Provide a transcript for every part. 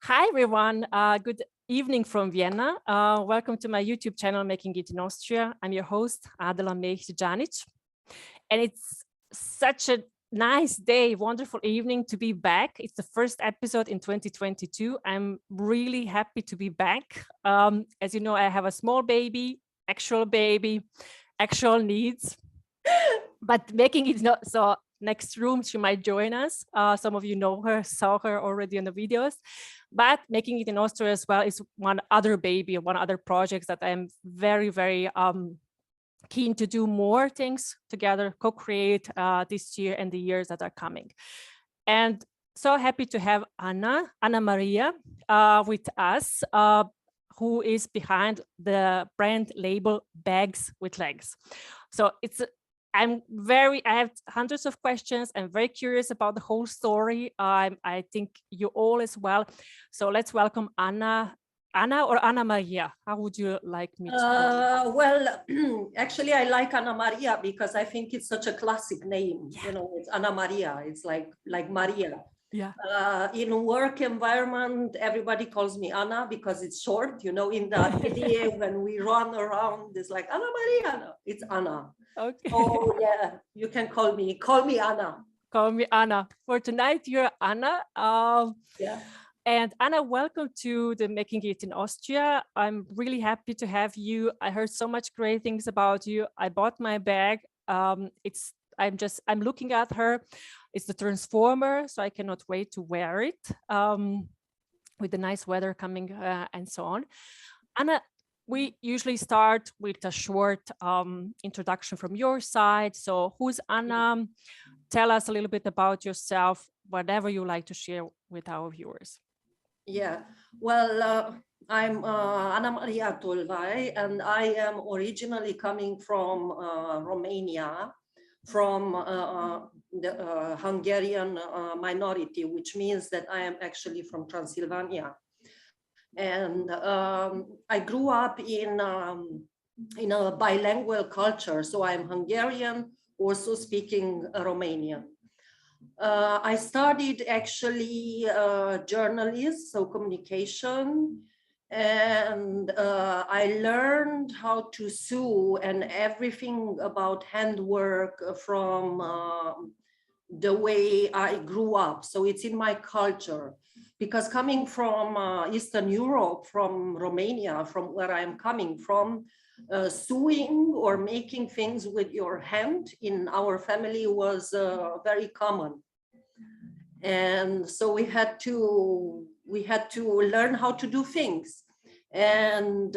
Hi, everyone. Good evening from Vienna. Welcome to my YouTube channel, Making It in Austria. I'm your host, Adela Mejtjanic. And it's such a nice day, wonderful evening to be back. It's the first episode in 2022. I'm really happy to be back. As you know, I have a small baby, actual needs, but making it not so next room, she might join us. Some of you know her, saw her already in the videos, but Making It in Austria as well is one other baby, one other project that I'm very, very keen to do more things together, co-create this year and the years that are coming. And so happy to have Annamaria with us, who is behind the brand label Bags with Legs. So I have hundreds of questions. I'm very curious about the whole story. I think you all as well. So let's welcome Anna or Annamaria. How would you like me to? Well, actually, I like Annamaria because I think it's such a classic name. Yeah. You know, it's Annamaria. It's like Maria. Yeah. In a work environment, everybody calls me Anna because it's short. You know, in the atelier when we run around, it's like Annamaria. It's Anna. Okay. Oh yeah, you can call me Anna. Call me Anna. For tonight, you're Anna. Yeah. And Anna, welcome to the Making It in Austria. I'm really happy to have you. I heard so much great things about you. I bought my bag. I'm looking at her. It's the Transformer, so I cannot wait to wear it with the nice weather coming and so on. Anna, we usually start with a short introduction from your side. So who's Anna? Tell us a little bit about yourself, whatever you like to share with our viewers. Yeah, well, I'm Annamaria Tolvaly, and I am originally coming from Romania, from the Hungarian minority, which means that I am actually from Transylvania. And I grew up in a bilingual culture, so I'm Hungarian, also speaking Romanian. I studied actually journalism, so communication, and I learned how to sew and everything about handwork from the way I grew up. So it's in my culture. Because coming from Eastern Europe, from Romania, from where I'm coming from, sewing or making things with your hand in our family was very common. And so we had to learn how to do things. And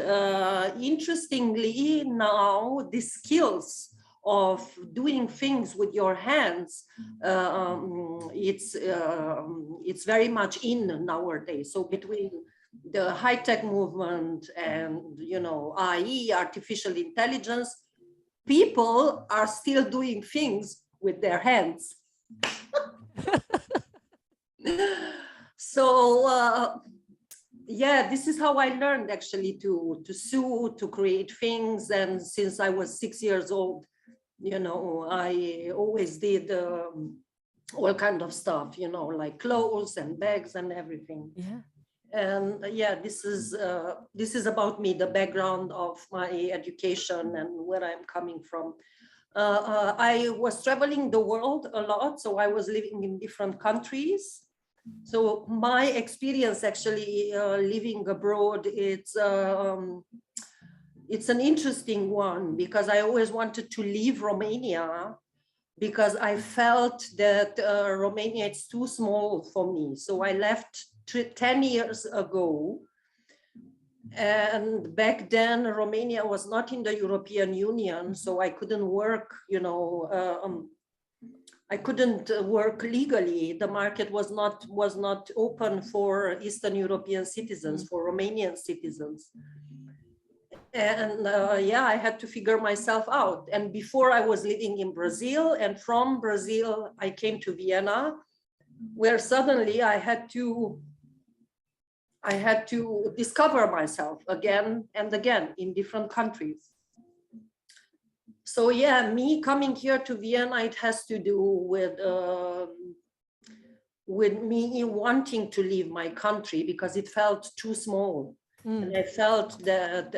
interestingly, now the skills of doing things with your hands, it's very much in nowadays. So between the high-tech movement and, you know, AI, artificial intelligence, people are still doing things with their hands. So yeah, this is how I learned actually to sew, to create things. And since I was 6 years old, you know, I always did all kind of stuff, you know, like clothes and bags and everything. Yeah. And yeah, this is about me, the background of my education and where I'm coming from. I was traveling the world a lot, so I was living in different countries. So my experience actually living abroad, it's an interesting one because I always wanted to leave Romania because I felt that Romania is too small for me. So I left 10 years ago. And back then, Romania was not in the European Union, so I couldn't work, you know, I couldn't work legally. The market was not open for Eastern European citizens, for Romanian citizens. And yeah, I had to figure myself out. And before I was living in Brazil, and from Brazil, I came to Vienna, where suddenly I had to discover myself again and again in different countries. So yeah, me coming here to Vienna, it has to do with with me wanting to leave my country because it felt too small. And I felt that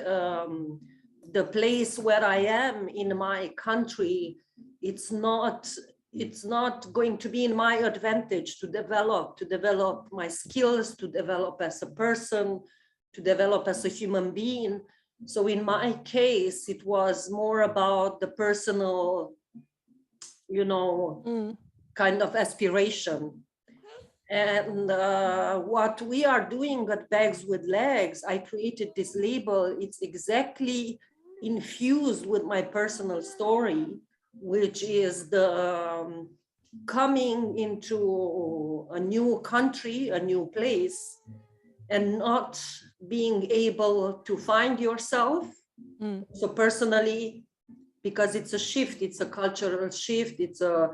the place where I am in my country, it's not going to be in my advantage to develop my skills, to develop as a person, to develop as a human being. So in my case, it was more about the personal, you know, kind of aspiration. And what we are doing at Bags with Legs, I created this label. It's exactly infused with my personal story, which is the coming into a new country, a new place, and not being able to find yourself. So personally, because it's a shift, it's a cultural shift, it's a,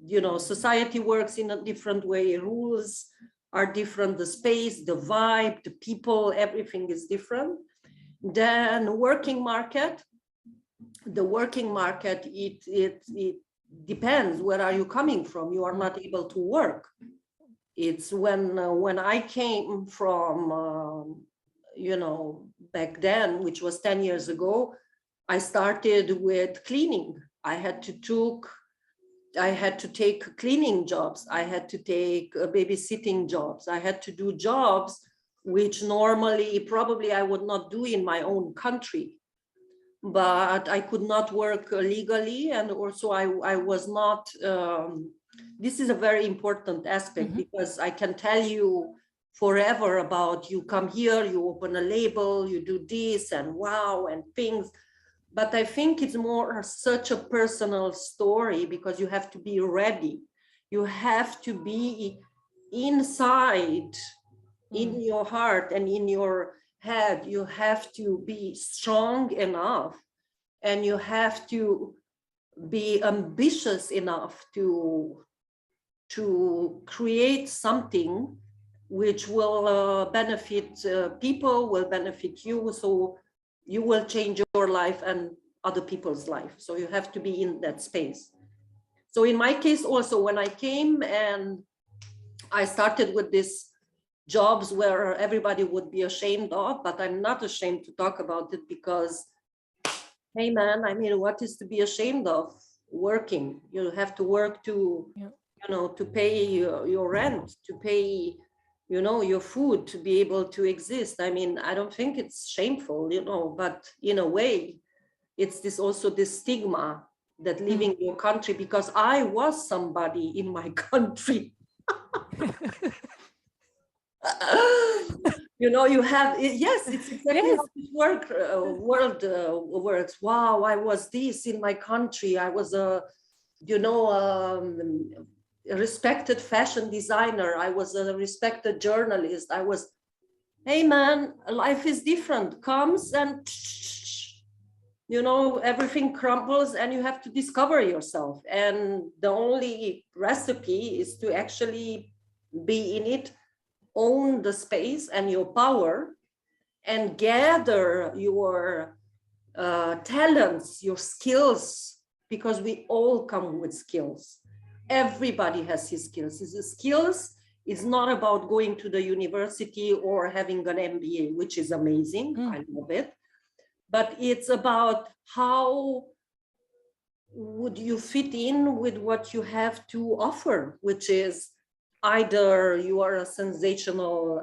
you know, society works in a different way, rules are different, the space, the vibe, the people, everything is different. Then the working market, it depends, where are you coming from? You are not able to work. It's when I came from, you know, back then, which was 10 years ago, I started with cleaning. I had to take cleaning jobs. I had to take babysitting jobs. I had to do jobs which normally probably I would not do in my own country. But I could not work legally, and also I was not, this is a very important aspect, because I can tell you forever about, you come here, you open a label, you do this and wow and things. But I think it's more such a personal story, because you have to be ready. You have to be inside, in your heart and in your head. You have to be strong enough, and you have to be ambitious enough to create something which will benefit people, will benefit you. So you will change your life and other people's life. So you have to be in that space. So in my case also, when I came and I started with these jobs where everybody would be ashamed of, but I'm not ashamed to talk about it, because, hey man, I mean, what is to be ashamed of? Working. You have to work to, you know, to pay your rent, to pay, you know, your food, to be able to exist. I mean, I don't think it's shameful, you know, but in a way, it's this also this stigma that leaving your country, because I was somebody in my country. You know, you have, yes, it's exactly how this world works. Wow, I was this in my country. I was a, you know, a respected fashion designer. I was a respected journalist. I was, hey man, life is different. Comes and, you know, everything crumbles and you have to discover yourself. And the only recipe is to actually be in it, own the space and your power, and gather your talents, your skills, because we all come with skills. Everybody has his skills. His skills is not about going to the university or having an MBA, which is amazing. I love it. But it's about how would you fit in with what you have to offer, which is either you are a sensational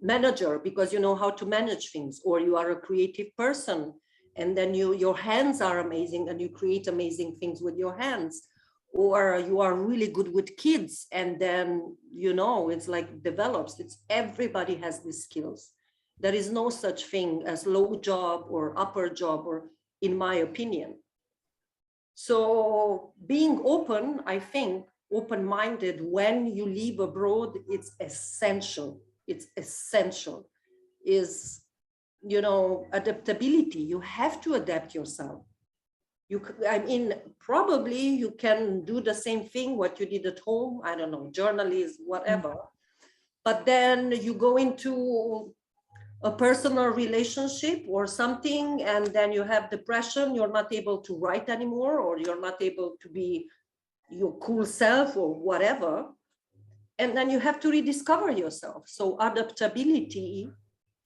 manager because you know how to manage things, or you are a creative person and then your hands are amazing and you create amazing things with your hands, or you are really good with kids and then, you know, it's like develops. It's everybody has these skills. There is no such thing as low job or upper job, or in my opinion. So being open, I think, open-minded when you leave abroad, it's essential. It's essential. Is, you know, adaptability. You have to adapt yourself. I mean, probably you can do the same thing what you did at home. I don't know, journalism, whatever. But then you go into a personal relationship or something, and then you have depression, you're not able to write anymore, or you're not able to be your cool self or whatever. And then you have to rediscover yourself. So adaptability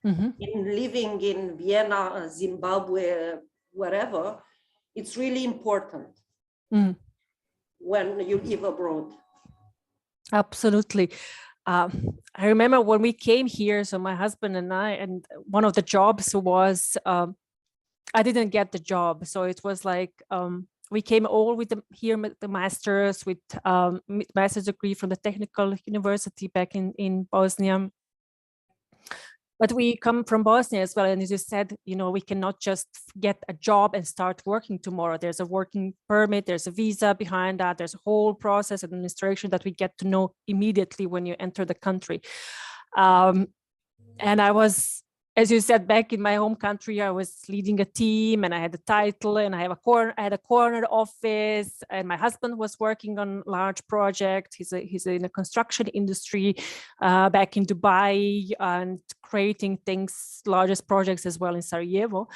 in living in Vienna, Zimbabwe, wherever, it's really important when you live abroad. Absolutely. I remember when we came here, so my husband and I, and one of the jobs was, I didn't get the job. So it was like, we came all with the masters, with master's degree from the technical university back in Bosnia. But we come from Bosnia as well. And as you said, we cannot just get a job and start working tomorrow. There's a working permit, there's a visa behind that. There's a whole process, administration that we get to know immediately when you enter the country. And I was, as you said, back in my home country, I was leading a team and I had a title and I had a corner office, and my husband was working on large projects. He's in the construction industry back in Dubai and creating things, largest projects as well in Sarajevo.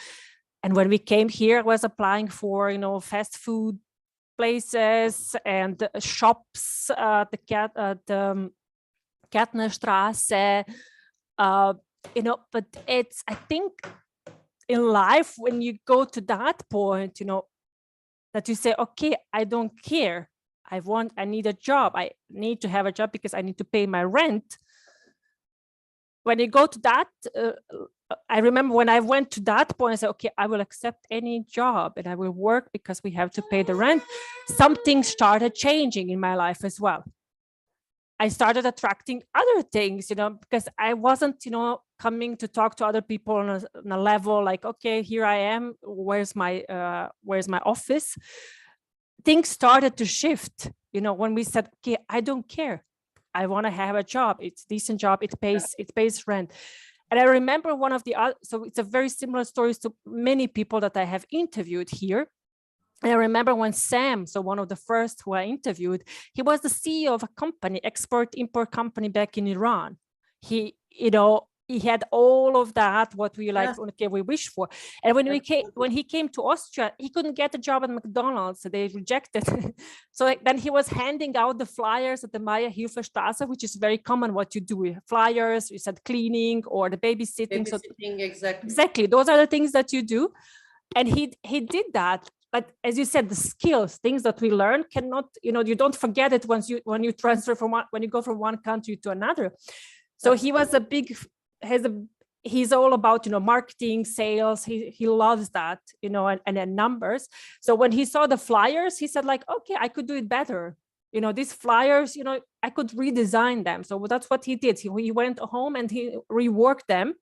And when we came here, I was applying for, fast food places and shops, the Kärtnerstraße, but it's, I think in life, when you go to that point, that you say, okay, I don't care. I need a job. I need to have a job because I need to pay my rent. When you go to that, I remember when I went to that point, I said, okay, I will accept any job and I will work because we have to pay the rent. Something started changing in my life as well. I started attracting other things, because I wasn't, coming to talk to other people on a level like, okay, here I am. Where's my office? Things started to shift, when we said, okay, I don't care. I want to have a job. It's a decent job. It pays rent. And I remember one of the other, so it's a very similar story to many people that I have interviewed here. And I remember when Sam, so one of the first who I interviewed, he was the CEO of a company, export-import company back in Iran. He had all of that, what we like, okay, we wish for. And when he came to Austria, he couldn't get a job at McDonald's, so they rejected. So then he was handing out the flyers at the Maya-Hilfe-Straße, which is very common what you do. Flyers, you said cleaning or the babysitting. Exactly. Those are the things that you do. And he did that. But as you said, the skills, things that we learn cannot, you don't forget it when you transfer when you go from one country to another. So he was he's all about, marketing, sales. He loves that, and numbers. So when he saw the flyers, he said like, okay, I could do it better. These flyers, I could redesign them. So that's what he did. He went home and he reworked them.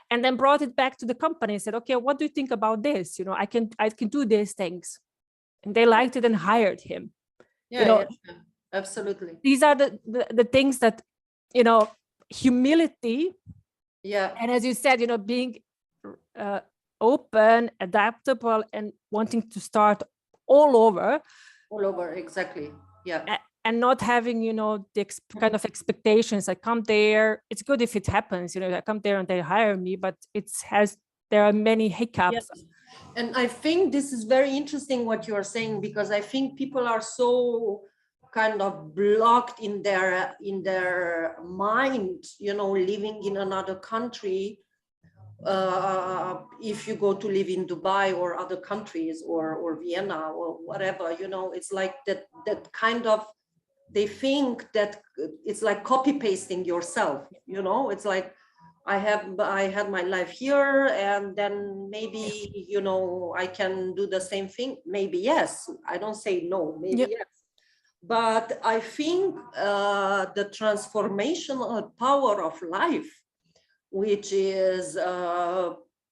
And then brought it back to the company and said, okay, what do you think about this? I can do these things. And they liked it and hired him. Yeah, absolutely. These are the things that, humility. Yeah. And as you said, being open, adaptable, and wanting to start all over. All over, exactly. Yeah. And not having, the kind of expectations. I come there, it's good if it happens, I come there and they hire me, but there are many hiccups. Yes. And I think this is very interesting what you are saying, because I think people are so kind of blocked in their mind, living in another country. If you go to live in Dubai or other countries or Vienna or whatever, it's like that kind of, they think that it's like copy pasting yourself, it's like I had my life here and then maybe, I can do the same thing. Maybe yes, I don't say no, maybe yes. But I think the transformational power of life, which is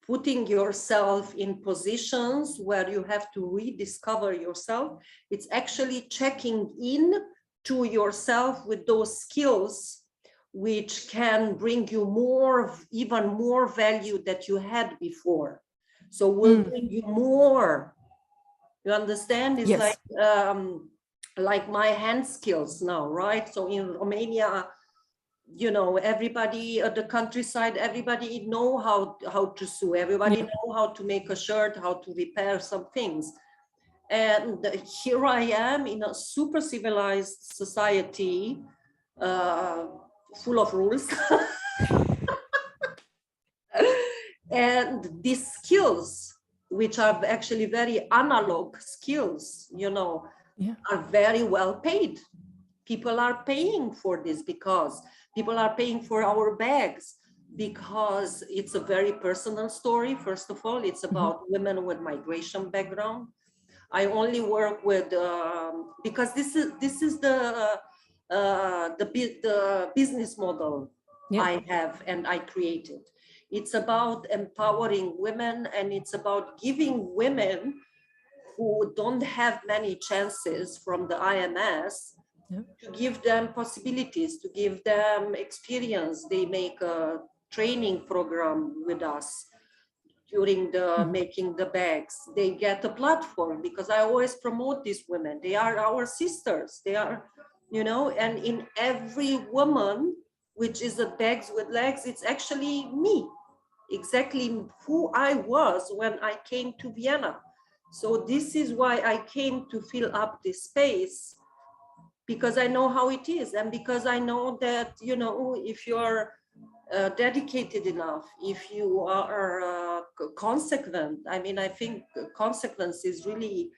putting yourself in positions where you have to rediscover yourself, it's actually checking in to yourself with those skills which can bring you even more value that you had before. So will bring you more. You understand? It's like my hand skills now, right? So in Romania, everybody at the countryside, everybody know how to sew, everybody know how to make a shirt, how to repair some things. And here I am in a super civilized society, full of rules. And these skills, which are actually very analog skills, are very well paid. People are paying for this because people are paying for our bags, because it's a very personal story. First of all, it's about women with migration background. I only work with because this is the business model I have and I created. It's about empowering women, and it's about giving women who don't have many chances from the IMS to give them possibilities, to give them experience. They make a training program with us during the making the bags. They get a platform, because I always promote these women. They are our sisters. They are, and in every woman, which is a bags with legs, it's actually me, exactly who I was when I came to Vienna. So this is why I came to fill up this space, because I know how it is, and because I know that, if you're dedicated enough, if you are consequent. I mean, I think consequence is really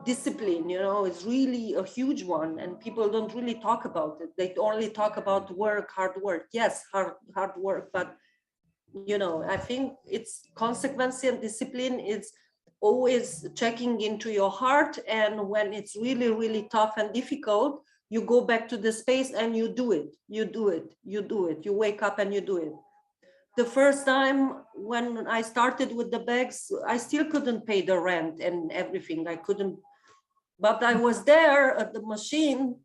discipline, it's really a huge one, and people don't really talk about it. They only talk about work, hard work. Yes, hard work, but I think it's consequence and discipline. It's always checking into your heart, and when it's really, really tough and difficult, you go back to the space and you do it. You wake up and you do it. The first time when I started with the bags, I still couldn't pay the rent and everything. I couldn't, but I was there at the machine.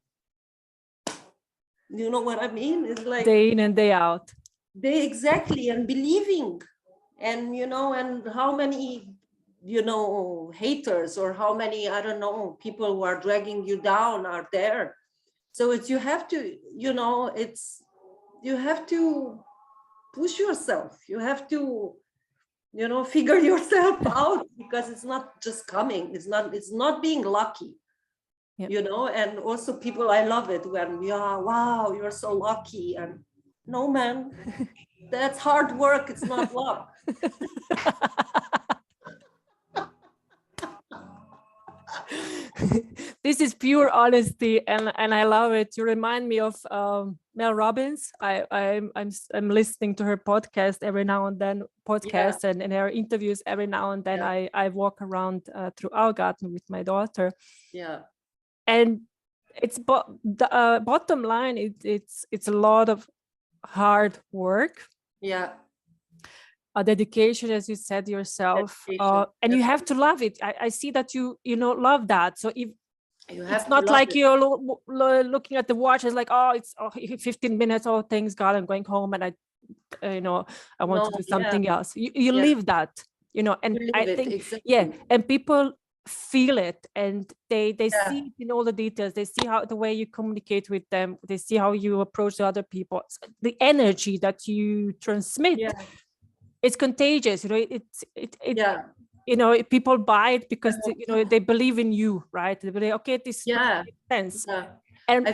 You know what I mean? It's like day in and day out. Exactly, and believing, and and how many haters, or how many, I don't know, people who are dragging you down are there. So it's, you have to, you have to push yourself. You have to figure yourself out, because it's not just coming. It's not being lucky. And also people, I love it when, wow, you're so lucky. And no, man, that's hard work. It's not luck. This is pure honesty, and I love it. You remind me of Mel Robbins. I'm listening to her podcast every now and then, and her interviews every now and then. I walk around through Augarten with my daughter. And it's the bottom line. It's a lot of hard work. A dedication, as you said yourself, and you have to love it. I see that you love that. So if it's not like you're looking at the watch, it's like, it's 15 minutes, thanks God, I'm going home, and I want to do something else. You live that, and I think exactly. And people feel it, and they see it in all the details. They see how the way you communicate with them, they see how you approach the other people, the energy that you transmit. It's contagious, people buy it because they believe in you, right? They believe, okay, this makes sense. And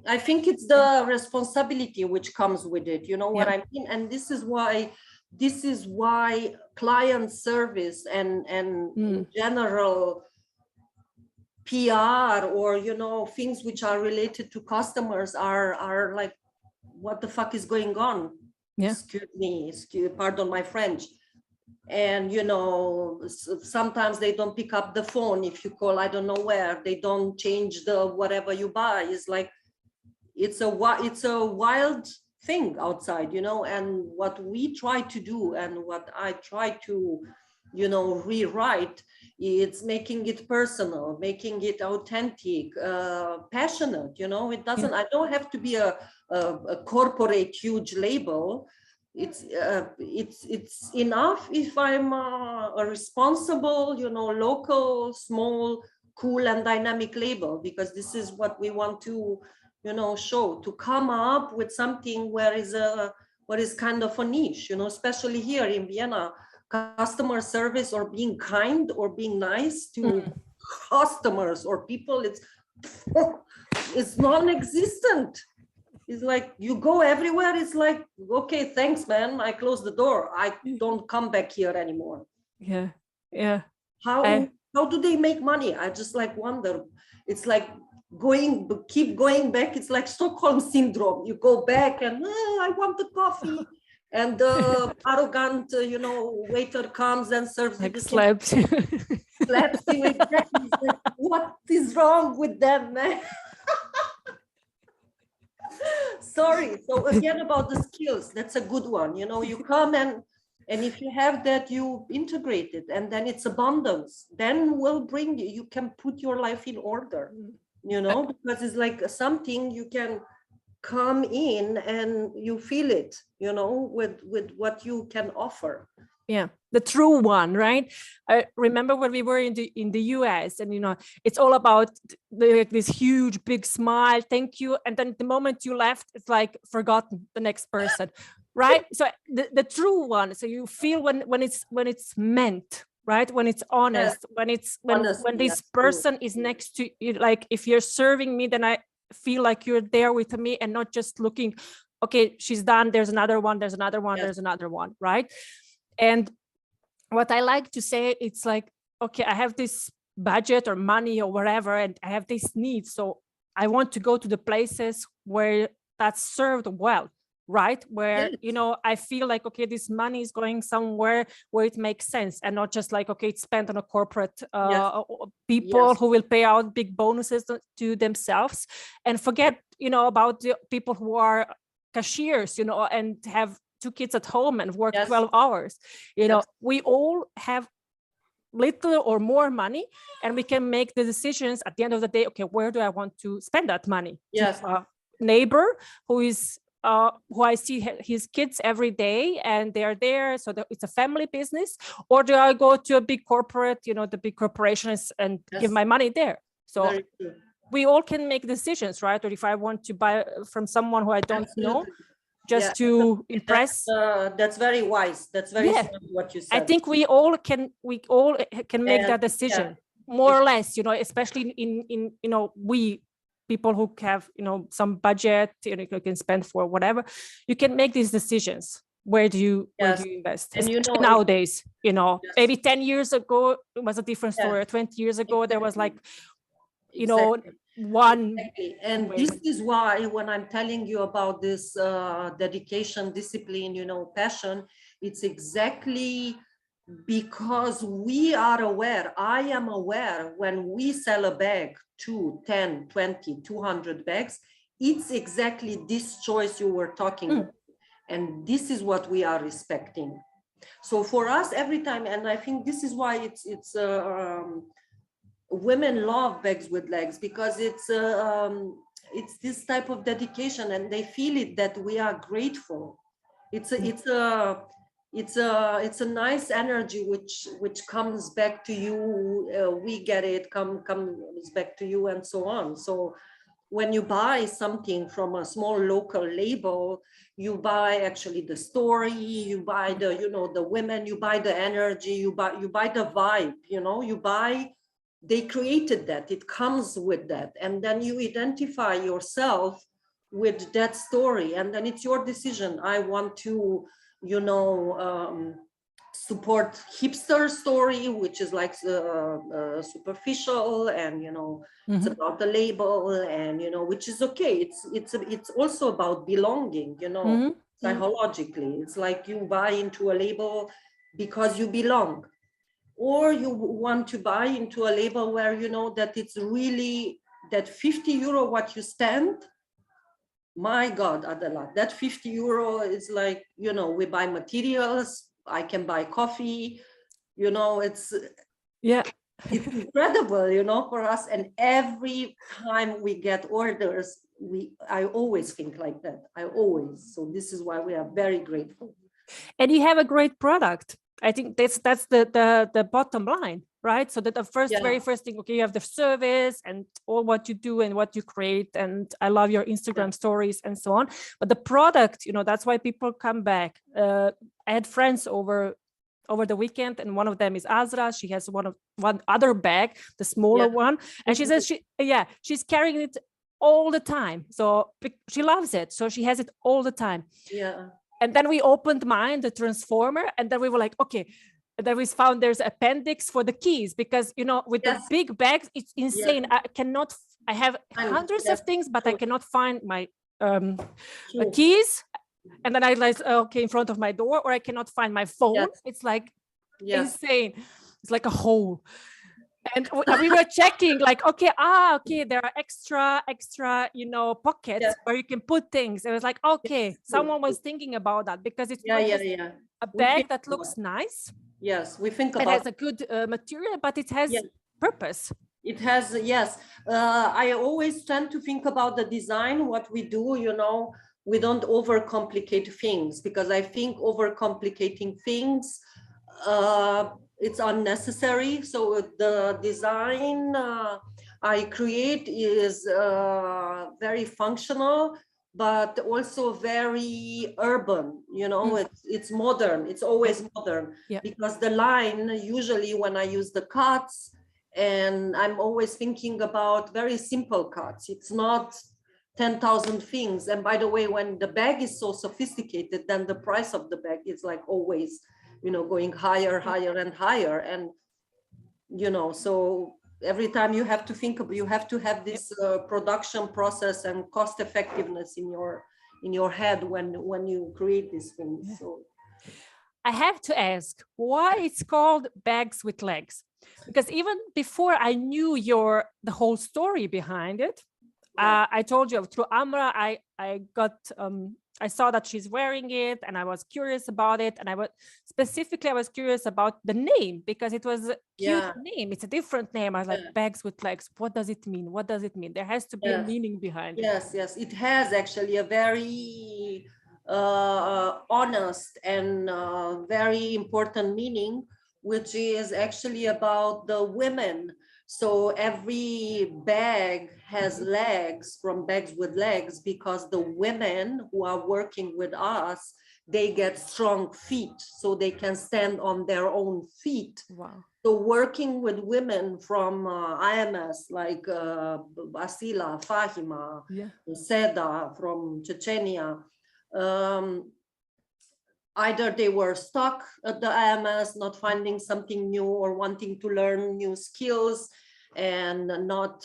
I think it's the responsibility which comes with it, what I mean? And this is why client service and in general PR, or things which are related to customers are like, what the fuck is going on? Pardon my French. And sometimes they don't pick up the phone if you call, I don't know where. They don't change the whatever you buy. It's like, it's a wild thing outside, and what we try to do, and what I try to rewrite, it's making it personal, making it authentic, passionate. It doesn't, I don't have to be a corporate huge label. It's enough if I'm a responsible, local, small, cool and dynamic label, because this is what we want to show, to come up with something where is kind of a niche, especially here in Vienna. Customer service, or being kind, or being nice to customers or people. It's non-existent. It's like you go everywhere. It's like, okay, thanks, man. I close the door. I don't come back here anymore. Yeah. Yeah. How do they make money? I just like wonder. It's like keep going back. It's like Stockholm syndrome. You go back and I want the coffee. And the arrogant, waiter comes and serves like you. Slaps. Slaps you exactly. Like, what is wrong with them, man? Sorry. So again, about the skills, that's a good one. You come and if you have that, you integrate it, and then it's abundance. Then will bring you can put your life in order, because it's like something you can come in and you feel it, with what you can offer. Yeah, the true one, right? I remember when we were in the US, and it's all about this huge big smile, thank you, and then the moment you left, it's like forgotten the next person, right? So the true one, so you feel when it's meant, right? When it's honest, Yes. when this person is next to you, like if you're serving me, then I feel like you're there with me and not just looking, okay, she's done, there's another one, there's another one, there's another one, right? And what I like to say, it's like, okay, I have this budget or money or whatever, and I have these needs. So I want to go to the places where that's served well, right? Where, I feel like, okay, this money is going somewhere where it makes sense, and not just like, okay, it's spent on a corporate people who will pay out big bonuses to themselves and forget, about the people who are cashiers, and have 2 kids at home and work 12 hours. We all have little or more money, and we can make the decisions at the end of the day. Okay, where do I want to spend that money? Yes. To a neighbor who is who I see his kids every day and they are there, so it's a family business, or do I go to a big corporate, the big corporations, and give my money there? So we all can make decisions, right? Or if I want to buy from someone who I don't know, just to impress. That's very wise. That's very smart what you said. I think we all can make that decision, more or less, especially in we people who have, some budget, you can spend for whatever. You can make these decisions. Where do you invest? And nowadays, maybe 10 years ago, it was a different story. 20 years ago, there was like, one. Exactly. And this is why when I'm telling you about this dedication, discipline, passion, it's exactly because we are aware. I am aware when we sell a bag, 2, 10, 20, 200 bags, it's exactly this choice you were talking about. And this is what we are respecting. So for us, every time, and I think this is why it's women love bags with legs, because it's this type of dedication, and they feel it, that we are grateful. It's a nice energy which comes back to you. We get it, comes back to you, and so on. So when you buy something from a small local label, you buy actually the story, you buy the the women, you buy the energy, you buy the vibe, you buy. They created that, it comes with that, and then you identify yourself with that story, and then it's your decision. I want to support hipster story, which is like superficial, and it's about the label, and which is okay. It's also about belonging, psychologically. It's like you buy into a label because you belong, or you want to buy into a label where that it's really that 50 euro what you spend. My God, Adela, that 50 euro is like, we buy materials, I can buy coffee, it's incredible, for us. And every time we get orders, I always think like that. So this is why we are very grateful. And you have a great product. I think that's the bottom line, right? So that the very first thing, okay, you have the service and all what you do and what you create, and I love your Instagram stories and so on. But the product, that's why people come back. I had friends over over the weekend, and one of them is Azra. She has one other bag, the smaller one, and she says she's carrying it all the time. So she loves it, so she has it all the time. Yeah. And then we opened mine, the transformer, and then we were like, okay. And then we found there's appendix for the keys, because with the big bags, it's insane. I have hundreds of things, but I cannot find my keys. And then I realized, okay, in front of my door, or I cannot find my phone. It's like insane. It's like a hole. And we were checking, like, okay, there are extra, pockets where you can put things. It was like, okay, someone was thinking about that, because it's not just a bag that looks nice. Yes, we think about it has a good material, but it has purpose. It has, yes. I always tend to think about the design, what we do, we don't overcomplicate things, because I think overcomplicating things, it's unnecessary. So the design I create is very functional, but also very urban, it's modern. It's always modern, because the line, usually when I use the cuts, and I'm always thinking about very simple cuts. It's not 10,000 things. And by the way, when the bag is so sophisticated, then the price of the bag is like always, going higher, higher and higher. And, so every time you have to think about, you have to have this production process and cost effectiveness in your head when you create these things. So I have to ask, why it's called Bags with Legs? Because even before I knew the whole story behind it, I told you through Amra, I saw that she's wearing it, and I was curious about it. And I was curious about the name, because it was a cute name. It's a different name. I was like, Bags with Legs. What does it mean? What does it mean? There has to be a meaning behind it. Yes. It has actually a very honest and very important meaning, which is actually about the women. So every bag has legs, from Bags with Legs, because the women who are working with us, they get strong feet, so they can stand on their own feet. Wow. So working with women from IMS, like Basila, Fahima, Seda from Chechnya, either they were stuck at the IMS, not finding something new, or wanting to learn new skills, and not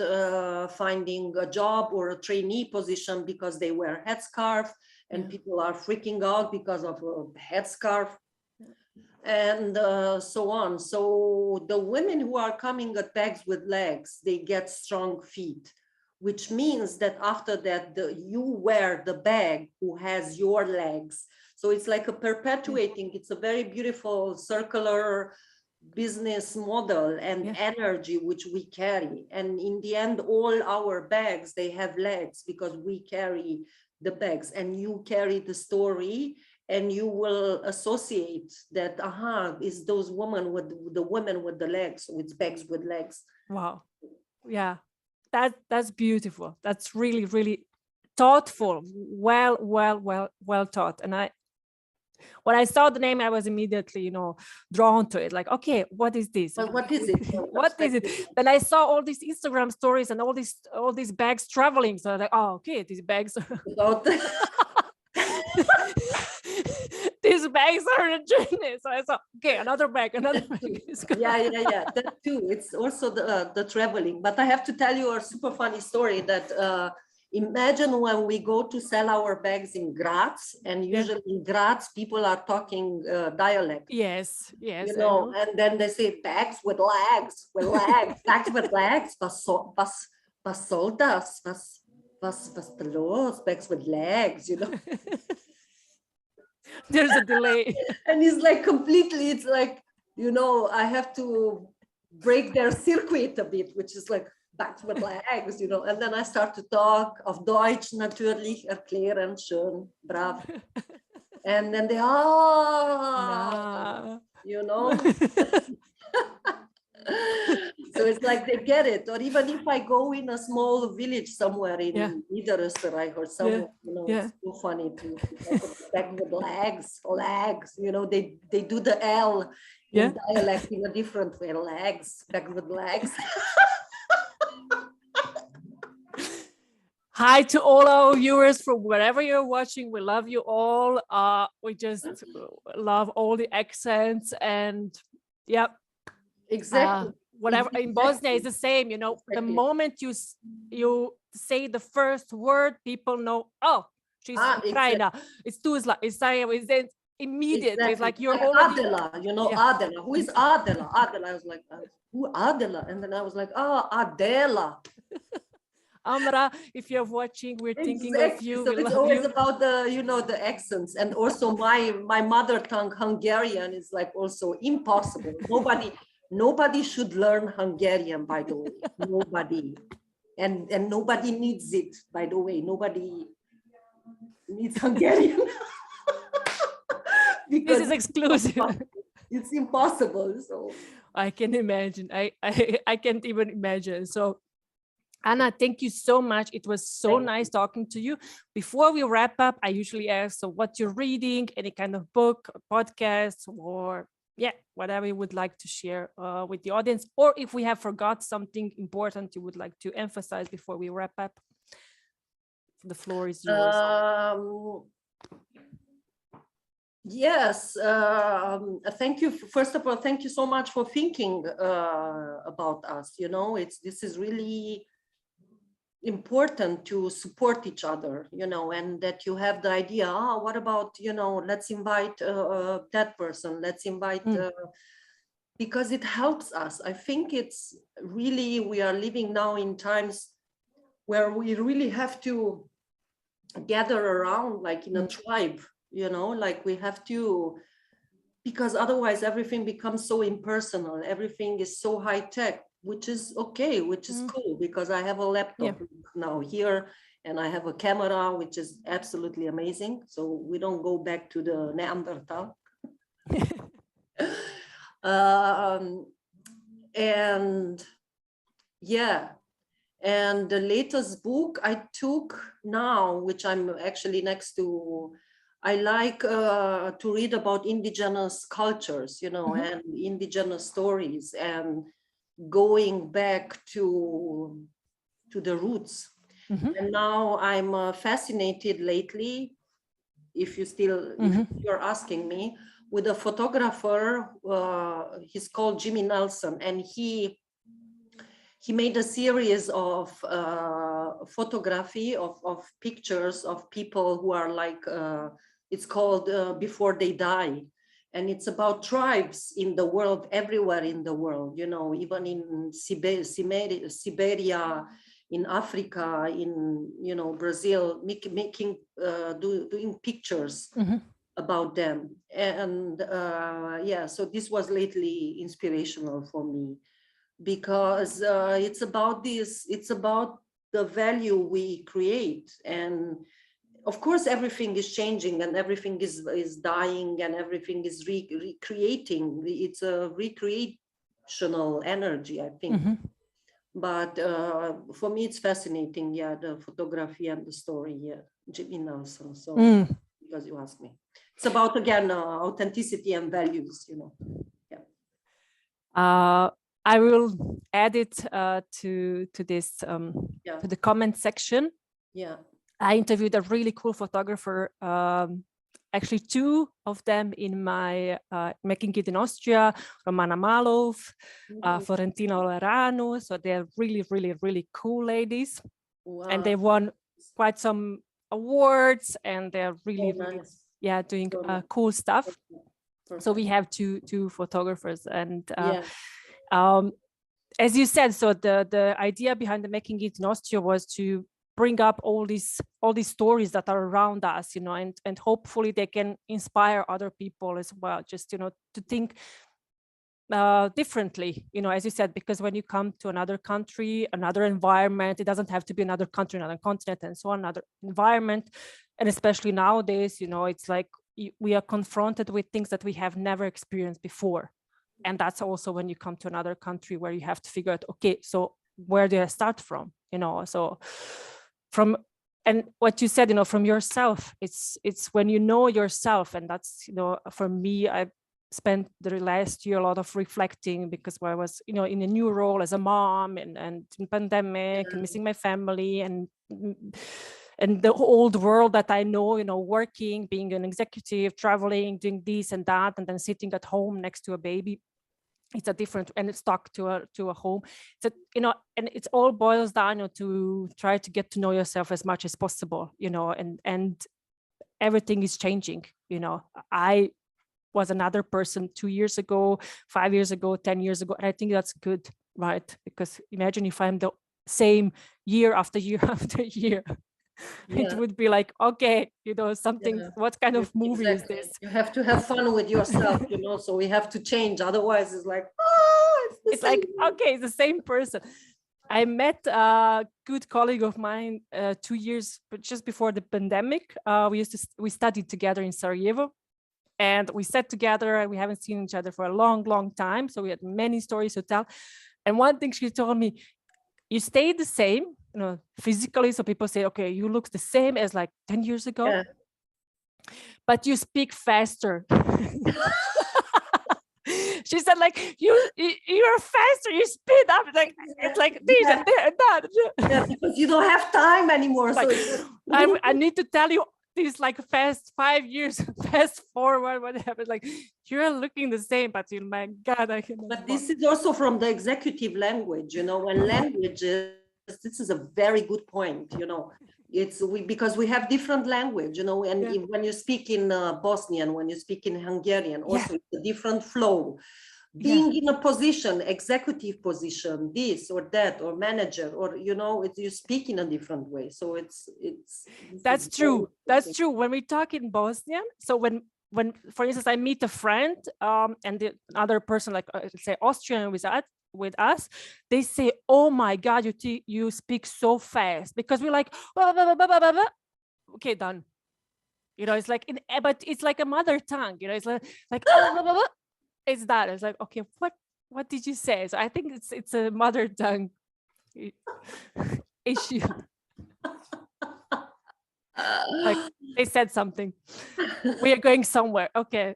finding a job or a trainee position because they wear headscarf, and people are freaking out because of a headscarf, and so on. So the women who are coming at Bags with Legs, they get strong feet, which means that after that, you wear the bag who has your legs. So it's like a perpetuating, it's a very beautiful circular business model and energy which we carry. And in the end, all our bags, they have legs, because we carry the bags, and you carry the story, and you will associate that, is those women with the women with the legs, so it's Bags with Legs. Wow. Yeah, that's beautiful. That's really, really thoughtful. Well taught. And when I saw the name, I was immediately, drawn to it. Like, okay, what is this? Well, what is it? What is it? Then I saw all these Instagram stories and all these bags traveling. So I was like, oh, okay, these bags are these bags are a journey. So I thought, okay, another bag. Yeah. That too. It's also the traveling. But I have to tell you a super funny story that. Imagine when we go to sell our bags in Graz, and usually in Graz, people are talking dialect. Yes. And then they say bags with legs, bags with legs. Was soll das? Was da los? Bags with legs, There's a delay. And it's like completely, it's like, I have to break their circuit a bit, which is like, Bags with Legs, and then I start to talk auf Deutsch natürlich, erklären, schön, brav. And then they, So it's like they get it. Or even if I go in a small village somewhere in Niederösterreich or somewhere, it's so funny to talk about backward legs, they do the L in dialect in a different way, backward legs. Hi to all our viewers from wherever you're watching. We love you all. We just love all the accents and exactly. Whatever in Bosnia is the same. The moment you say the first word, people know. Oh, she's from Ukraine. It's Tuzla. It's immediately. It's like you're already. Adela, Adela. Who is Adela? Adela. I was like, who Adela? And then I was like, Adela. Amra, if you're watching, we're thinking of you. So it's always about the accents, and also my mother tongue Hungarian is like also impossible. Nobody should learn Hungarian, by the way. Nobody, and nobody needs it, by the way. Nobody needs Hungarian because this is exclusive. It's impossible. So I can imagine. I can't even imagine. So. Anna, thank you so much. It was so nice talking to you. Before we wrap up, I usually ask, so what you're reading, any kind of book, podcast, or whatever you would like to share with the audience, or if we have forgot something important you would like to emphasize before we wrap up. The floor is yours. Yes, thank you. First of all, thank you so much for thinking about us. This is really important to support each other, and that you have the idea, what about, let's invite that person, let's invite, because it helps us. I think it's really, we are living now in times where we really have to gather around like in a tribe, like we have to, because otherwise everything becomes so impersonal, everything is so high tech, which is okay, which is cool, because I have a laptop now here and I have a camera, which is absolutely amazing. So we don't go back to the Neanderthal. And the latest book I took now, which I'm actually next to, I like to read about indigenous cultures, and indigenous stories, and going back to the roots. And now I'm fascinated lately, if you're asking me, with a photographer. He's called Jimmy Nelson, and he made a series of photography of pictures of people who are like, it's called Before They Die. And it's about tribes in the world, everywhere in the world, even in Siberia, in Africa, in, Brazil, doing pictures about them. And so this was lately inspirational for me, because it's about the value we create. And of course, everything is changing and everything is dying and everything is recreating. It's a recreational energy, I think. But for me, it's fascinating, the photography and the story, Jimmy Nelson. So, because you asked me, it's about, again, authenticity and values, I will add it to this to the comment section. I interviewed a really cool photographer, actually two of them in my Making It in Austria, Romana Malov, Florentina Olerano. So they're really, really, really cool ladies. Wow. And they won quite some awards, and they're really, really doing cool stuff. So we have two photographers, and as you said, so the idea behind the Making It in Austria was to bring up all these stories that are around us, and hopefully they can inspire other people as well, just, to think differently, as you said, because when you come to another country, another environment, it doesn't have to be another country, another continent, and so on, another environment. And especially nowadays, it's like we are confronted with things that we have never experienced before. And that's also when you come to another country where you have to figure out, okay, so where do I start from? So from, and what you said, from yourself, it's when you know yourself. And that's, for me, I spent the last year a lot of reflecting, because I was, in a new role as a mom, and in pandemic, and missing my family, and the old world that I know, working, being an executive, traveling, doing this and that, and then sitting at home next to a baby. It's a different, and it's stuck to a home. So, and it's all boils down to try to get to know yourself as much as possible, and everything is changing. I was another person 2 years ago, 5 years ago, 10 years ago. And I think that's good, right? Because imagine if I'm the same year after year after year. It would be like, okay, something, what kind of movie is this? You have to have fun with yourself, so we have to change. Otherwise it's like, it's like, okay, it's the same person. I met a good colleague of mine 2 years, but just before the pandemic. We studied together in Sarajevo, and we sat together, and we haven't seen each other for a long, long time. So we had many stories to tell. And one thing she told me, you stay the same, physically. So people say, okay, you look the same as like 10 years ago, but you speak faster. She said, like, you're faster, you speed up. It's like this and that. Yeah, because you don't have time anymore. Like, so I need to tell you this, like, fast 5 years, fast forward, whatever. Like, you're looking the same, but my God, I cannot. But this is also from the executive language, and languages. This is a very good point. It's because we have different language, and when you speak in Bosnian, when you speak in Hungarian, also it's a different flow. Being in a position, executive position, this or that, or manager, or you speak in a different way. So that's true. That's true. When we talk in Bosnian, so when for instance I meet a friend, and the other person, like let's say Austrian with us, they say, oh my God, you speak so fast, because we're like, blah, blah, blah, blah, blah, blah. Okay, done. It's like, but it's like a mother tongue, it's like blah, blah, blah, blah. It's that. It's like, okay, what did you say? So I think it's a mother tongue issue. Like, they said something. We are going somewhere. Okay.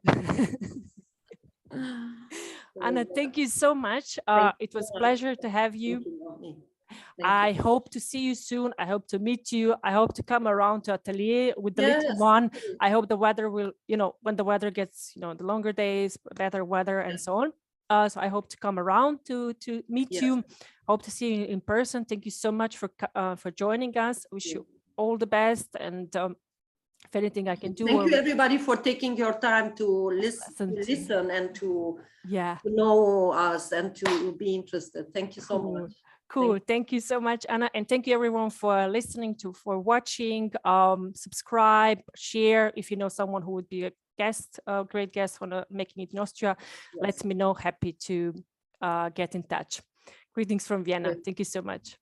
Anna, thank you so much. It was a pleasure to have you. I hope to see you soon. I hope to meet you. I hope to come around to Atelier with the little one. I hope the weather will, when the weather gets, the longer days, better weather and so on. So I hope to come around to meet you. Hope to see you in person. Thank you so much for joining us. Wish you all the best. And if anything I can do. Thank you everybody for taking your time to listen and to know us and to be interested. Thank you so much. Cool. Thank you so much, Anna. And thank you everyone for listening, for watching. Subscribe, share. If you know someone who would be a guest, a great guest on Making It in Austria, let me know. Happy to get in touch. Greetings from Vienna. Thank you so much.